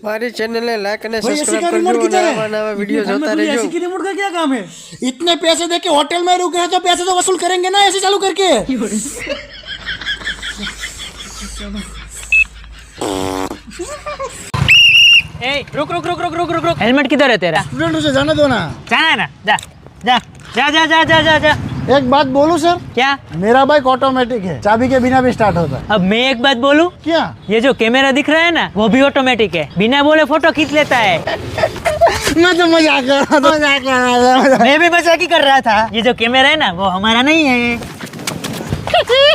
हमारी चैनल ने लाइक અને भाई ऐसी सब्सक्राइब का रिमोट करજો किधर नवा है? नवा वीडियो घर में જોતા तुझे રહેજો ऐसी की रिमोट का क्या काम है? इतने पैसे दे के होटल में रुके हैं तो पैसे तो वसूल करेंगे ना ऐसे चालू करके। ए, रुक रुक रुक रुक रुक रुक रुक हेलमेट किधर है तेरा? स्टूडेंट उसे जाने दो ना। जाना है ना, जा जा जा जा जा जा जा जा। एक बात बोलूं सर, क्या? मेरा बाइक ऑटोमेटिक है, चाबी के बिना भी स्टार्ट होता है। अब मैं एक बात बोलूं? क्या? ये जो कैमरा दिख रहा है ना, वो भी ऑटोमेटिक है, बिना बोले फोटो खींच लेता है। मैं तो मजाक कर रहा था। मैं भी मजाक ही कर रहा था। ये जो कैमरा है ना, वो हमारा नहीं है।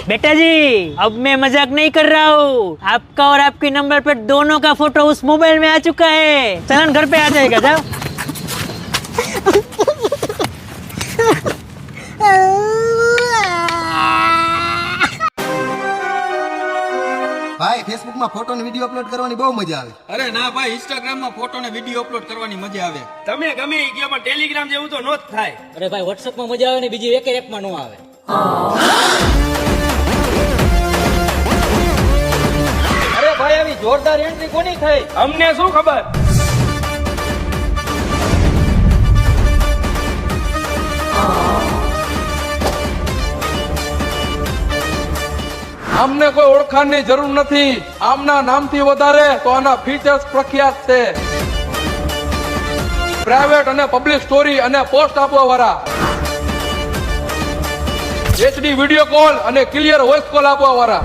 बेटा जी, अब मैं मजाक नहीं कर रहा हूँ। आपका और आपकी नंबर प्लेट दोनों का फोटो उस मोबाइल में आ चुका है। चलन घर पे आ जाएगा, जाओ। ભાઈ ફેસબુક માં ફોટો ને વિડીયો અપલોડ કરવાની બહુ મજા આવે. અરે ના ભાઈ, ઇન્સ્ટાગ્રામ માં ફોટો ને વિડીયો અપલોડ કરવાની મજા આવે. તમે ગમે એ ગયો પણ ટેલિગ્રામ જેવું તો નો જ થાય. અરે ભાઈ WhatsApp માં મજા આવે ને બીજી એક એપ માં નો આવે. અરે ભાઈ, આવી જોરદાર એન્ટ્રી કોની થઈ? અમને શું ખબર? આમને કોઈ ઓળખાણની જરૂર નથી. આમના નામથી વધારે તો આના ફીચર્સ પ્રખ્યાત છે. પ્રાઇવેટ અને પબ્લિક સ્ટોરી અને પોસ્ટ આપવા વાળા, HD વિડિયો કોલ અને ક્લિયર વોઇસ કોલ આપવા વાળા,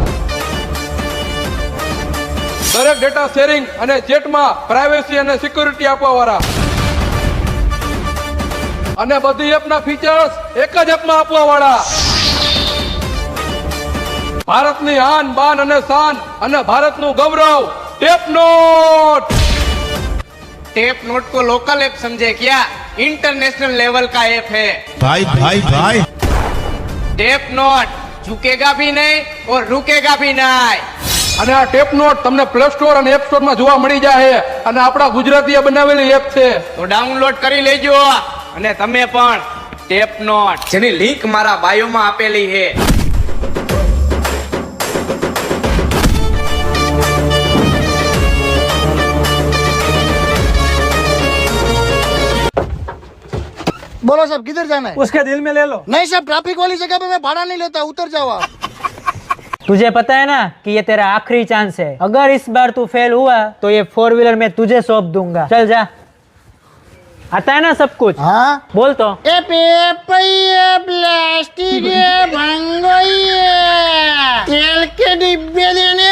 દરેક ડેટા શેરિંગ અને ચેટમાં પ્રાઇવેસી અને સિક્યુરિટી આપવા વાળા, અને બધી એપના ફીચર્સ એક જ એપમાં આપવા વાળા. ભારતની આન બાન અને શાન અને ભારતનું ગૌરવ ટેપ નોટ. टेप नोट को लोकल ऐप समझे क्या? इंटरनेशनल लेवल का ऐप है भाई भाई भाई टेप नोट. झुकेगा भी नहीं और रुकेगा भी नहीं. અને આ ટેપ નોટ તમને પ્લે સ્ટોર અને એપ સ્ટોર માં જોવા મળી જાય અને આપણા ગુજરાતીએ બનાવેલી એપ છે. તો ડાઉનલોડ કરી લેજો. અને તમે પણ ટેપ નોટ, જેની લિંક મારા બાયો માં આપેલી છે. बोलो साहब किधर जाना है? उसके दिल में ले लो. नहीं साहब, ट्रैफिक वाली जगह पे मैं भाड़ा नहीं लेता, उतर जाओ आप। तुझे पता है ना कि ये तेरा आखिरी चांस है। अगर इस बार तू फेल हुआ तो ये 4 व्हीलर मैं तुझे सौंप दूंगा। चल जा। आता है ना सब कुछ? हाँ बोल तो। ए पेपर ये प्लास्टिक ये भांगो ये तेल के डिब्बे देने।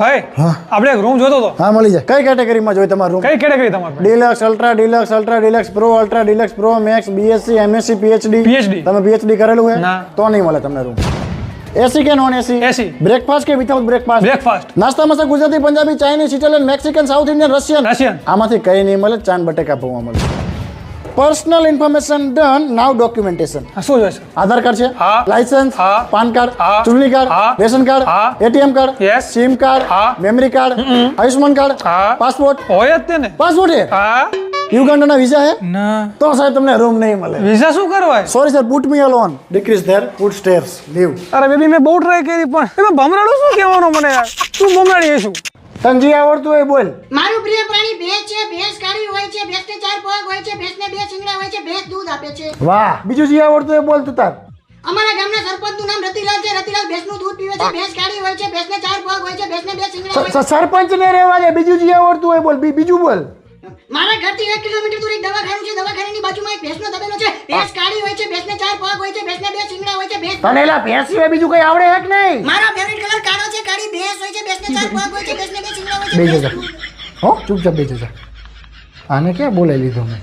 ભાઈ આપણે એક રૂમ જોતો હતો. હા મળી જાય. કઈ કેટેગરીમાં જોઈએ તમારો રૂમ? કઈ કેટેગરી તમારે? Deluxe, ultra deluxe, pro, ultra deluxe, pro max, BSc, MSc, PhD. PhD? તમે પીએચડી કરેલું છે? ના. તો નહીં મળે તમને રૂમ. એસી કે નોન એસી? એસી. બ્રેકફાસ્ટ કે વિથઆઉટ બ્રેકફાસ્ટ? બ્રેકફાસ્ટ. નાસ્તા મસ્તા Gujarati, Punjabi, Chinese, Italian, Mexican, South Indian, Russian. Russian. આમાંથી કઈ નહીં મળે. ચાંદ બટેકા પૌવા મળે. Personal information done. Now documentation. આ શું જોઈશે? આધાર કાર્ડ છે? હા. લાયસન્સ? હા. PAN card? હા. ચૂંટણી કાર્ડ? હા. Ration card? હા. ATM card? Yes. SIM card? હા. Memory card? આયુષ્માન કાર્ડ? હા. પાસપોર્ટ? હોય જ તે ને. પાસપોર્ટ છે? હા. યુગાન્ડાના વિઝા છે? ના. તો સાહેબ તમને રૂમ નહીં મળે. વિઝા શું કરવા? Sorry sir, put me alone. Decrease there, put stairs, leave. અરે બેબી મેં બહુ ટ્રાય કરી પણ એમાં ભમરાડું શું કહેવાનો મને યાર? તું ભમરાડી શું? તને જે આવડતું હોય બોલ. મારું પ્રિય પ્રાણી ભેંસ છે. ભેંસ કાળી હોય છે, ભેંસને 4 પગ હોય છે, ભેંસને 2 શિંગડા હોય છે, ભેંસ દૂધ આપે છે. વાહ. બીજું જે આવડતું હોય બોલ તું તાર. અમારા ગામના સરપંચનું નામ રતિલાલ છે. રતિલાલ ભેંસનું દૂધ પીવે છે. ભેંસ કાળી હોય છે, ભેંસને 4 પગ હોય છે, ભેંસને 2 શિંગડા હોય છે. સરપંચ ને રહેવા દે. બીજું જે આવડતું હોય બોલ. બીજું બોલ. મારા ઘરથી 1 કિલોમીટર દૂર એક દવાખાનું છે. દવાખાનાની બાજુમાં એક ભેંસનો તબેલો છે. ભેંસ કાળી હોય છે, ભેંસને 4 પગ હોય છે, ભેંસને 2 શિંગડા હોય છે, ભેંસ. તને એલા ભેંસ સિવાય બીજું કઈ આવડે હે કે નહીં? મારો ફેવરિટ કલર કાળો છે. કાળી ભેંસ હોય છે, ભેંસને 4 પગ હોય છે, ભેંસને 2 શિંગડા હોય છે, બેસી જા. ભેંસ. હો ચૂપચાપ બેસી જા. આને ક્યાં બોલાવી લીધો મેં?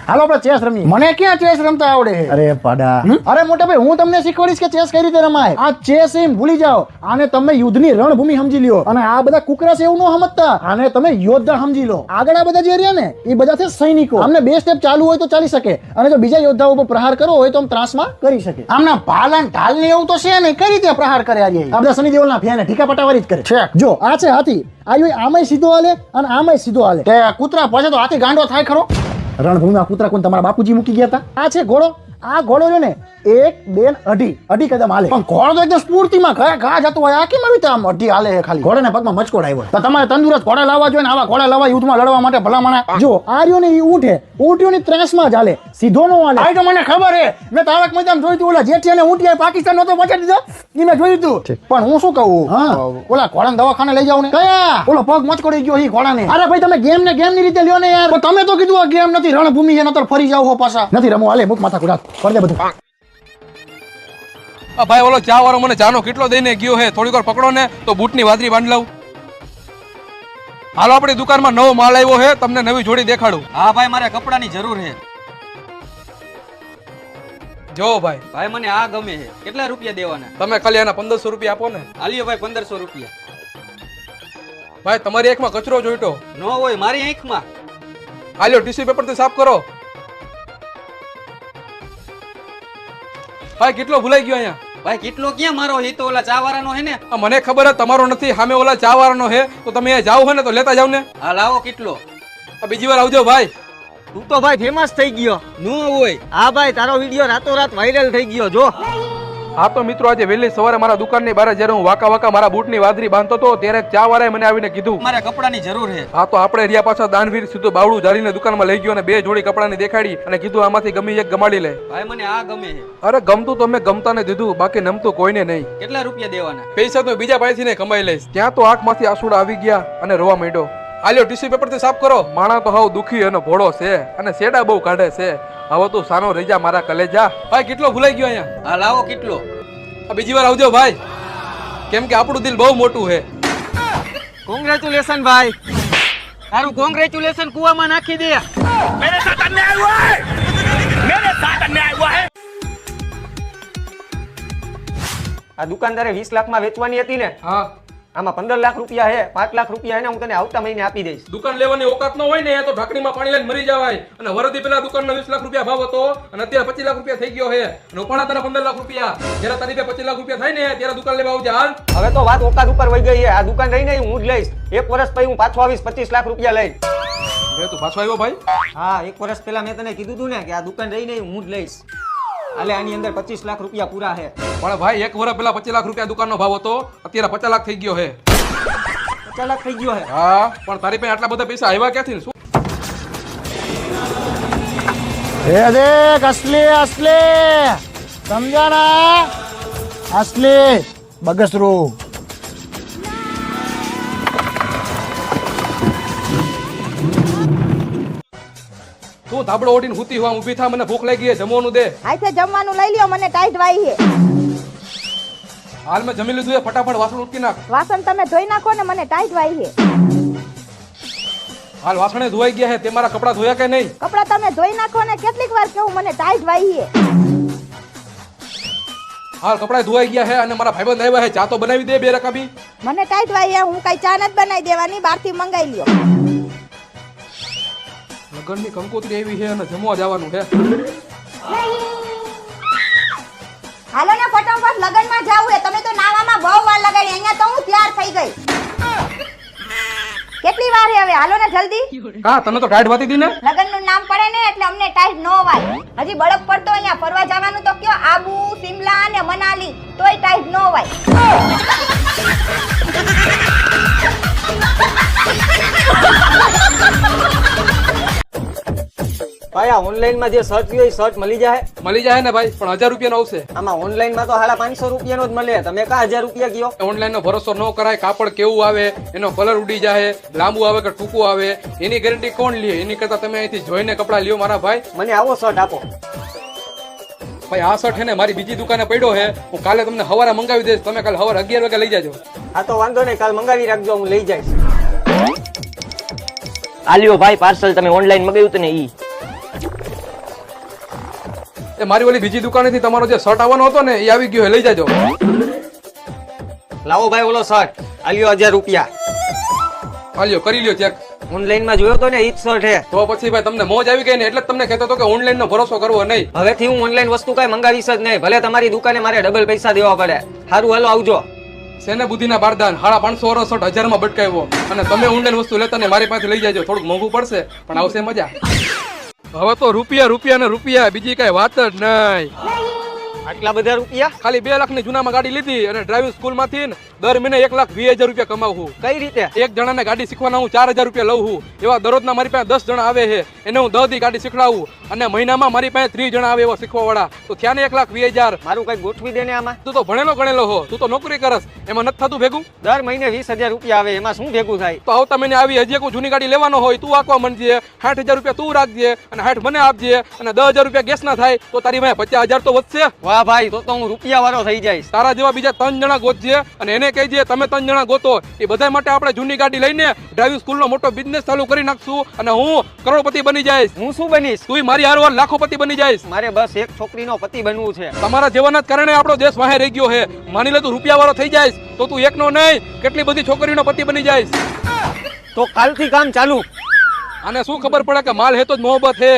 હાલો આપણે ચેસ રમીએ. મને ક્યાં ચેસ રમતા આવડે છે? અરે પાડા. અરે મોટા ભાઈ, હું તમને શીખવાડીશ કે ચેસ કઈ રીતે રમાય. આ ચેસ એમ ભૂલી જાઓ. આને તમે યુદ્ધની રણભૂમિ સમજી લ્યો. અને આ બધા કુકરા છે એવું ન સમજતા. આને તમે યોદ્ધા સમજી લો. આગળ આ બધા જે રહ્યા ને એ બધા છે સૈનિકો. આમને 2 સ્ટેપ ચાલુ હોય તો ચાલી શકે, અને જો બીજા યોદ્ધાઓ ઉપર પ્રહાર કરવો હોય તો આમ ત્રાસમાં કરી શકે. આમના પાલન ઢાલ ને એવું તો છે ને, કઈ રીતે પ્રહાર કરે આ બધા શનિ દેવલના ફેને ઠીકા પટાવારી જ કરે છે. જો આ છે હાથી. આ આમાંય સીધો હાલે અને આમાંય સીધો હાલે. કૂતરા પછી તો હાથી ગાંડો થાય ખરો? રણભૂમિમાં કૂતરા કોણ તમારા બાપુજી મૂકી ગયા હતા? આ છે ઘોડો. આ ઘોડો છે ને 1, 2, 2.5 કદમ હાલે, પણ ઘોડો તો એકદમ સ્ફૂર્તિમાં ઘા જતો હોય. આ કેમ આવી રીતે આમ 2.5 હાલે છે ખાલી? ઘોડાને પગમાં મચકોડ આવ્યો. તો તમારે તંદુરસ્ત ઘોડા લાવવા જોઈએ ને આવા ઘોડા લાવવા યુદ્ધમાં લડવા માટે ભલામણા. જો આ રહ્યો ને એ ઊંટિયોની ત્રાસમાં જ હાલે, સીધો નો હાલે. આ તો મને ખબર છે, મેં તારક મહેતામાં જોયું હતું. ઓલા જેઠિયાને ઊંટિયાએ પાકિસ્તાન નતો પહોંચાડી દીધો, એ મેં જોયું હતું. પણ હું શું કહું, હા ઓલા ઘોડાને દવાખાને લઈ જાવ ને. કયા ઓલો પગ મચકોડી ગયો એ ઘોડાને? અરે ભાઈ તમે ગેમ ની રીતે લ્યો ને યાર. તમે તો કીધું આ ગેમ નથી, રણભૂમિ છે, નતર ફરી જાવ હો પાછા. નથી રમવું, હાલે મુક માથા કુડા કરી દે બધું. ભાઈ ઓલો ચા વાળો મને ચાનો કેટલો દઈને ગયો હે, થોડીક વાર પકડો ને તો બૂટની વાદરી બાંધ લઉં. હાલો આપણી દુકાનમાં નવો માલ આવ્યો હે, તમને નવી જોડી દેખાડું. હા ભાઈ મારે કપડાની જરૂર છે. જો ભાઈ ભાઈ મને આ ગમે છે. કેટલા રૂપિયા દેવાના? તમે ખાલી એના 1500 રૂપિયા આપો ને. આલ્યો ભાઈ 1500 રૂપિયા. ભાઈ તમારી આંખમાં કચરો જોઈતો ન હોય મારી આંખમાં. આલ્યો ટીશ્યુ પેપર થી સાફ કરો. ભાઈ કેટલો ભૂલાઈ ગયો અહીંયા? ભાઈ કેટલો ક્યાં મારો હે? તો ઓલા ચા વાળાનો હે ને. મને ખબર હે તમારો નથી, સામે ઓલા ચા વાળાનો હે. તો તમે અહીંયા જાવ હે ને તો લેતા જાવ ને. હા લાવો કેટલો. બીજી વાર આવજો ભાઈ. તું તો ભાઈ ફેમસ થઈ ગયો. ન હોય. હા ભાઈ તારો વિડીયો રાતોરાત વાયરલ થઈ ગયો. જો હા તો મિત્રો આજે વહેલી સવારે મારા દુકાનની બહાર જ્યારે હું વાકા મારા બૂટની વાદરી બાંધતો હતો ત્યારે ચા વાળાએ મને આવીને કીધું મારે કપડાની જરૂર છે. હા તો આપણે રહ્યા પાછા દાનવીર સીધું બાવડું જાળીને દુકાનમાં લઈ ગયો અને 2 જોડી કપડાની દેખાડી અને કીધું આમાંથી ગમે એક ગમાડી લે. ભાઈ મને આ ગમે છે. અરે ગમતું તો મેં ગમતાને દીધું, બાકી નમતું કોઈને નહીં. કેટલા રૂપિયા દેવાના? પૈસા તો બીજા પાસેથી ને કમાઈ લઈશ. ત્યાં તો આંખમાંથી આંસુડા આવી ગયા અને રોવા માંડ્યો. આલ્યો ટીશ્યુ પેપર થી સાફ કરો. માણા તો હાવ દુખી અને ભોળો છે અને સેડા બહુ કાઢે છે. હવે તું સાનો રહી જા મારા કલેજા. ભાઈ કેટલો ભૂલાઈ ગયો અહીંયા? હા લાવો કેટલો. બીજી વાર આવજો ભાઈ, કેમ કે આપણું દિલ બહુ મોટું છે. કોંગ્રેચ્યુલેશન ભાઈ. તારું કોંગ્રેચ્યુલેશન કુવામાં નાખી દે. આ દુકાનદારે 20 લાખમાં વેચવાની હતી ને, હા આમાં 15 લાખ રૂપિયા હે. 5 લાખ રૂપિયા હે ને હું તને આવતા મહિને આપી દઈશ. દુકાન લેવાની ઓકાત ન હોય ને તો ઢાંકણીમાં પાણી લઈને મરી જવાય. અને વરદી પેલા દુકાનનો 20 લાખ રૂપિયા ભાવ હતો અને અત્યારે 25 લાખ રૂપિયા થઈ ગયો છે. અને ઉપાડા તારા 15 લાખ રૂપિયા. જ્યારે તારી પાસે 25 લાખ રૂપિયા થાય ને ત્યારે દુકાન લેવા આવજે. હાલ હવે તો વાત ઓકાત ઉપર વહી ગઈ છે. આ દુકાન રહી નહીં હું જ લઈશ. 1 વર્ષ પછી હું પાછો આવીશ 25 લાખ રૂપિયા લઈને. હવે તું પાછો આવ્યો ભાઈ? હા 1 વર્ષ પહેલા મેં તને કીધું તું ને કે આ દુકાન રહી નહીં હું જ લઈશ. હાલે આની અંદર 25 લાખ રૂપિયા પૂરા છે. પણ ભાઈ 1 વર્ષ પહેલા 25 લાખ રૂપિયા દુકાનનો ભાવ હતો, અત્યારે 50 લાખ થઈ ગયો છે. 50 લાખ થઈ ગયો છે. હા પણ તારી પાસે આટલા બધા પૈસા આવ્યા ક્યાંથી? શું એ દેખ असली समझा ना, असली बगसरू. તું ધાબળો ઓઢીને હુતી હોવા ઊભી થા, મને ભૂખ લાગી છે, જમવાનું દે. આથી જમવાનું લઈ લ્યો, મને ટાઈટ વાઈ છે. હાલ મેં જમી લીધું છે, ફટાફટ વાસણ ઉટકી નાખ. વાસણ તમે ધોઈ નાખો ને, મને ટાઈટ વાઈ છે. હાલ વાસણે ધોવાઈ ગયા છે, તે મારા કપડા ધોયા કે નહીં? કપડા તમે ધોઈ નાખો ને, કેટલીક વાર કેવું મને ટાઈટ વાઈ છે. હાલ કપડા ધોવાઈ ગયા છે અને મારા ભાઈબંધ આવ્યા છે, ચા તો બનાવી દે 2 રકાબી. મને ટાઈટ વાઈ છે, હું કઈ ચા નથી બનાવી દેવાની, બહારથી મંગાઈ લ્યો. લગનની કંકોત્રી આવી છે અને જમવા જવાનું છે. હાલો ને ફટાફટ લગનમાં જાવું છે. તમે તો નાવામાં બહુ વાર લગાડી, અહીંયા તો હું તૈયાર થઈ ગઈ. કેટલી વાર છે હવે? હાલો ને જલ્દી. કા તને તો ટાઈટ વાતી દી ને? લગનનું નામ પડે ને એટલે અમને ટાઈટ નો વાય. હજી બળક પડતો અહીંયા ફરવા જવાનું તો કયો, આબુ, સિમલા અને મનાલી, તોય ટાઈટ નો વાય. ભાઈ આ ઓનલાઈન માં જે સર્ચ હોય સર્ચ મળી જાય ને ભાઈ, પણ 1000 રૂપિયાનો આવશે. આમાં ઓનલાઈન માં તો 550 રૂપિયાનો જ મળે. તમે કા 1000 રૂપિયા કયો? ઓનલાઈન નો ભરોસો ન કરાય. કાપડ કેવું આવે, એનો કલર ઉડી જાય, લાંબુ આવે કે ટૂંકું આવે, એની ગેરંટી કોણ લે? એની કરતા તમે અહીંથી જોઈને કપડા લ્યો મારા ભાઈ. મને આવો શર્ટ આપો. ભાઈ આ શર્ટ હે ને મારી બીજી દુકાને પડ્યો છે, હું કાલે તમને હવારે મંગાવી દઈશ, તમે કાલે હવારે 11 વાગે લઈ જાજો. હા તો વાંધો નહીં, કાલ મંગાવી રાખજો, હું લઈ જઈશ. આલ્યો ભાઈ પાર્સલ તમે ઓનલાઈન મંગાવ્યું હતું ને ઈ. એ મારી ઓલી બીજી દુકાનેથી તમારો જે શર્ટ આવવાનો હતો ને એ આવી ગયો, લઈ જાજો. લાવો ભાઈ ઓલો શર્ટ, આલ્યો 1000 રૂપિયા. આલ્યો કરી લ્યો ચેક. ઓનલાઈન માં જોયો તો ને ઈ જ શર્ટ હે. તો પછી ભાઈ તમને મોજ આવી ગઈ ને, એટલે જ તમને કહેતો હતો કે ઓનલાઈન નો ભરોસો કરવો નહીં. હવેથી હું ઓનલાઈન વસ્તુ કઈ મંગાવીશ જ નહીં, ભલે તમારી દુકાને મારે ડબલ પૈસા દેવા પડે. સારું હાલો આવજો. સેને બુદ્ધિના બારદાન 550 વાળો શર્ટ 1000 માં બટકાવ્યો અને તમે ઓનલાઈન વસ્તુ લેતા ને મારી પાસે લઈ જાજો. થોડુંક મોંઘું પડશે પણ આવશે મજા. હવે તો રૂપિયા રૂપિયા ને રૂપિયા, બીજી કઈ વાત જ નહીં. આટલા બધા રૂપિયા ખાલી 2 લાખની જૂનામાં ગાડી લીધી અને ડ્રાઇવિંગ સ્કૂલમાંથી દર મહિને 1,20,000 રૂપિયા કમાવું. કઈ રીતે? એક જણાને ગાડી શીખવાના હું 4,000 રૂપિયા લઉં છું. એવા દરરોજના મારી પાસે 10 જણા આવે છે, એને હું 10 દી ગાડી શીખડાવું અને મહિનામાં મારી પાસે 30 જણા આવે એવા શીખવા વાળા. તો થયા ને 1,20,000. મારું કઈ ગોઠવી દે ને આમાં. તું તો ભણેલો ગણેલો હો, તું તો નોકરી કરસ, એમાં નથી થતું ભેગું? દર મહિને 20,000 રૂપિયા આવે, એમાં શું ભેગું થાય? તો આવતા મહિને આવી હજી કોઈ જૂની ગાડી લેવાનો હોય તું આંકવા માંડજે, 60,000 રૂપિયા તું રાખજે અને 60 મને આપજે અને 10,000 રૂપિયા ગેસ ના થાય તો તારી પાસે 50,000 તો વધશે. વાહ ભાઈ, તો હું રૂપિયા વાળો થઈ જઈશ. તારા જેવા બીજા 3 જણા ગોતજે અને એને કહેજે તમે 3 જણા ગોતો. એ બધા માટે આપણે જૂની ગાડી લઈને ડ્રાઇવિંગ સ્કૂલનો મોટો બિઝનેસ ચાલુ કરી નાખશું અને હું કરોડપતિ બની જઈશ. હું શું બનીશ? તું મારી હારવાર લાખોપતિ બની જઈશ. મારે બસ એક છોકરીનો પતિ બનવું છે. તમારા જીવનના જ કારણે આપણો દેશ વાહે રહી ગયો છે. માની લે તું રૂપિયા વાળો થઈ જઈશ તો તું એકનો નહીં કેટલી બધી છોકરીનો પતિ બની જઈશ. તો કાલથી કામ ચાલુ. આને શું ખબર પડે કે માલ હે તો જ મોહબ્બત હે.